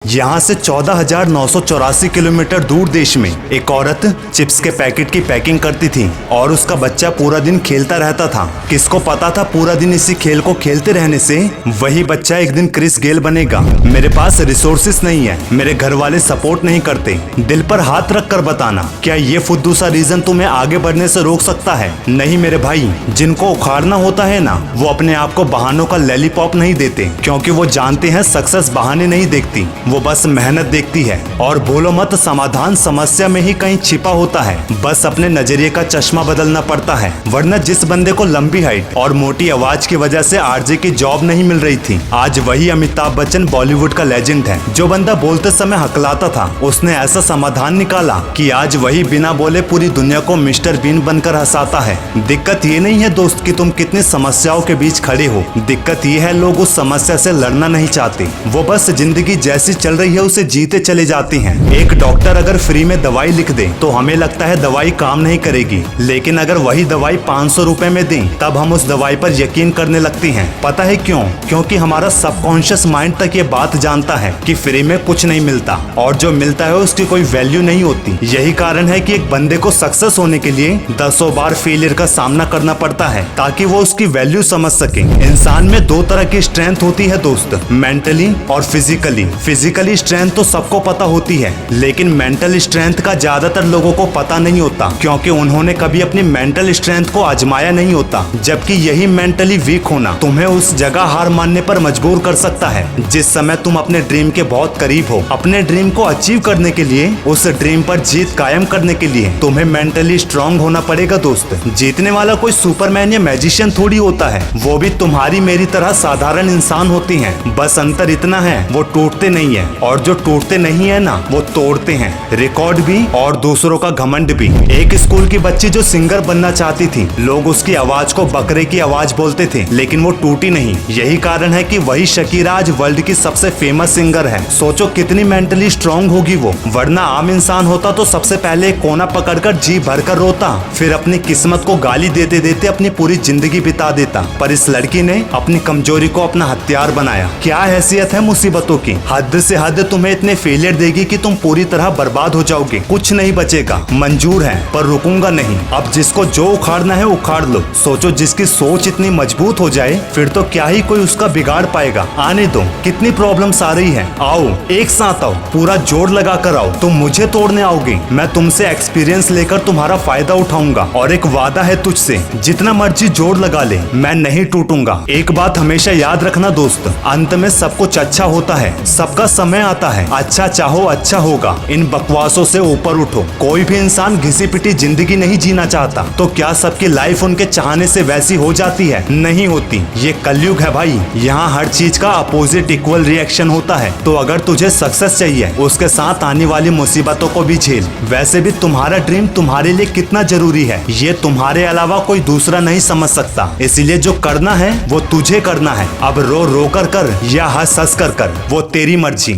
यहाँ से 14,984 किलोमीटर दूर देश में एक औरत चिप्स के पैकेट की पैकिंग करती थी और उसका बच्चा पूरा दिन खेलता रहता था। किसको पता था पूरा दिन इसी खेल को खेलते रहने से वही बच्चा एक दिन क्रिस गेल बनेगा। मेरे पास रिसोर्सेस नहीं है, मेरे घर वाले सपोर्ट नहीं करते। दिल पर हाथ रख कर बताना, क्या ये फुद्दू सा रीजन तुम्हें आगे बढ़ने से रोक सकता है? नहीं मेरे भाई, जिनको उखाड़ना होता है ना, वो अपने आप को बहानों का लॉलीपॉप नहीं देते, क्योंकि वो जानते हैं सक्सेस बहाने नहीं देखती, वो बस मेहनत देखती है। और भूलो मत, समाधान समस्या में ही कहीं छिपा होता है, बस अपने नजरिए का चश्मा बदलना पड़ता है। वरना जिस बंदे को लंबी हाइट और मोटी आवाज की वजह से आरजे की जॉब नहीं मिल रही थी, आज वही अमिताभ बच्चन बॉलीवुड का लेजेंड है। जो बंदा बोलते समय हकलाता था, उसने ऐसा समाधान निकाला कि आज वही बिना बोले पूरी दुनिया को मिस्टर बीन बनकर हंसाता है। दिक्कत ये नहीं है दोस्त कि तुम कितनी समस्याओं के बीच खड़े हो, दिक्कत ये है लोग उस समस्या से लड़ना नहीं चाहते, वो बस जिंदगी जैसी चल रही है उसे जीते चले जाते हैं। एक डॉक्टर अगर फ्री में दवाई लिख दे तो हमें लगता है दवाई काम नहीं करेगी, लेकिन अगर वही दवाई 500 रुपए में दें तब हम उस दवाई पर यकीन करने लगते हैं। पता है क्यों? क्योंकि हमारा सबकॉन्शियस माइंड तक ये बात जानता है कि फ्री में कुछ नहीं मिलता और जो मिलता है उसकी कोई वैल्यू नहीं होती। यही कारण है कि एक बंदे को सक्सेस होने के लिए 10 बार फेलियर का सामना करना पड़ता है ताकि वो उसकी वैल्यू समझ सके। इंसान में दो तरह की स्ट्रेंथ होती है दोस्त, मेंटली और फिजिकली। फिजिकली स्ट्रेंथ तो सबको पता होती है, लेकिन मेंटल स्ट्रेंथ का ज्यादातर लोगों को पता नहीं होता, क्योंकि उन्होंने कभी अपनी मेंटल स्ट्रेंथ को आजमाया नहीं होता। जबकि यही मेंटली वीक होना तुम्हें उस जगह हार मानने पर मजबूर कर सकता है जिस समय तुम अपने ड्रीम के बहुत करीब हो। अपने ड्रीम को अचीव करने के लिए, उस ड्रीम पर जीत कायम करने के लिए तुम्हें मेंटली स्ट्रांग होना पड़ेगा दोस्त। जीतने वाला कोई सुपरमैन या मैजिशियन थोड़ी होता है, वो भी तुम्हारी मेरी तरह साधारण इंसान होती हैं। बस अंतर इतना है, वो टूटते नहीं है, और जो टूटते नहीं है ना, वो तोड़ते हैं। रिकॉर्ड भी और दूसरों का घमंड भी। एक स्कूल की बच्ची जो सिंगर बनना चाहती थी, लोग उसकी आवाज को बकरे की आवाज बोलते थे, लेकिन वो टूटी नहीं। यही कारण है कि वही शकीरा आज वर्ल्ड की सबसे फेमस सिंगर है। सोचो कितनी मेंटली स्ट्रांग होगी वो। वरना आम इंसान होता तो सबसे पहले कोना पकड़कर जी भरकर रोता, फिर अपनी किस्मत को गाली देते देते अपनी पूरी जिंदगी बिता देता। पर इस लड़की ने अपनी कमजोरी को अपना हथियार बनाया। क्या हैसियत है मुसीबतों की, हद से हद तुम्हें इतने फेलियर देगी कि तुम पूरी तरह बर्बाद हो जाओगे, कुछ नहीं बचेगा। मंजूर है पर रुकूंगा नहीं। अब जिसको जो उखाड़ना है उखाड़ लो। सोचो जिसकी सोच इतनी मजबूत हो जाए, फिर तो क्या ही कोई उसका बिगाड़ पाएगा। आने दो, कितनी प्रॉब्लम्स आ रही है, आओ एक साथ आओ, पूरा जोर लगा कर आओ। तुम मुझे तोड़ने आओगे, मैं तुमसे एक्सपीरियंस लेकर तुम्हारा फायदा उठाऊंगा। और एक वादा है तुझसे, जितना मर्जी जोर लगा ले, मैं नहीं टूटूंगा। एक बात हमेशा याद रखना दोस्त, अंत में सब कुछ अच्छा होता है, सबका समय आता है। अच्छा चाहो अच्छा होगा। इन बकवासों से ऊपर उठो। कोई भी इंसान घिसी पिटी जिंदगी नहीं जीना चाहता, तो क्या सबकी लाइफ उनके चाहने से वैसी हो जाती है? नहीं होती। ये कलयुग है भाई, यहाँ हर चीज का अपोजिट इक्वल रिएक्शन होता है। तो अगर तुझे सक्सेस चाहिए, उसके साथ आने वाली मुसीबतों को भी झेल। वैसे भी तुम्हारा ड्रीम तुम्हारे लिए कितना जरूरी है, ये तुम्हारे अलावा कोई दूसरा नहीं समझ सकता। इसीलिए जो करना है वो तुझे करना है। अब रो रो कर या हंस हंस कर, वो तेरी मर्जी।